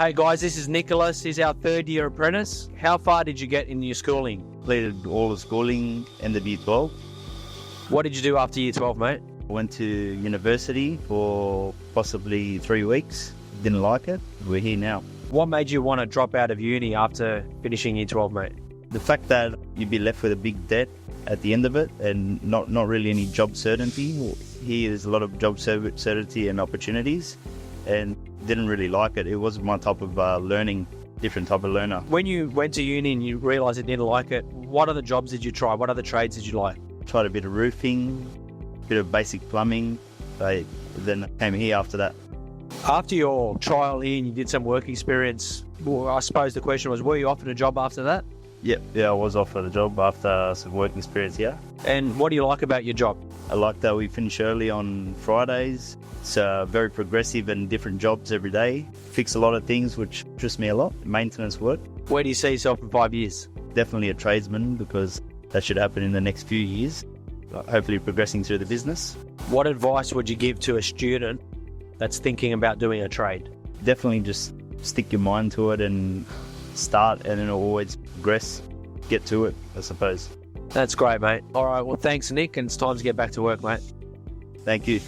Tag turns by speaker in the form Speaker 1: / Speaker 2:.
Speaker 1: Hey guys, this is Nicholas. He's our third year apprentice. How far did you get in your schooling?
Speaker 2: Completed all the schooling and the year 12.
Speaker 1: What did you do after year 12, mate?
Speaker 2: Went to university for possibly 3 weeks. Didn't like it. We're here now.
Speaker 1: What made you want to drop out of uni after finishing year 12, mate?
Speaker 2: The fact that you'd be left with a big debt at the end of it and not really any job certainty. Here there's a lot of job certainty and opportunities, and didn't really like it. It wasn't my type of learning, different type of learner.
Speaker 1: When you went to uni and you realised you didn't like it, what other jobs did you try? What other trades did you like?
Speaker 2: Tried a bit of roofing, a bit of basic plumbing. Then I came here after that.
Speaker 1: After your trial here and you did some work experience, well, I suppose the question was, were you offered a job after that?
Speaker 2: Yeah, I was offered a job after some work experience here.
Speaker 1: And what do you like about your job?
Speaker 2: I like that we finish early on Fridays. It's very progressive and different jobs every day. Fix a lot of things, which interests me a lot. Maintenance work.
Speaker 1: Where do you see yourself in 5 years?
Speaker 2: Definitely a tradesman, because that should happen in the next few years. Hopefully progressing through the business.
Speaker 1: What advice would you give to a student that's thinking about doing a trade?
Speaker 2: Definitely just stick your mind to it and start, and then always progress, get to it, I suppose.
Speaker 1: That's great, mate. All right, well, thanks, Nick, and it's time to get back to work, mate.
Speaker 2: Thank you.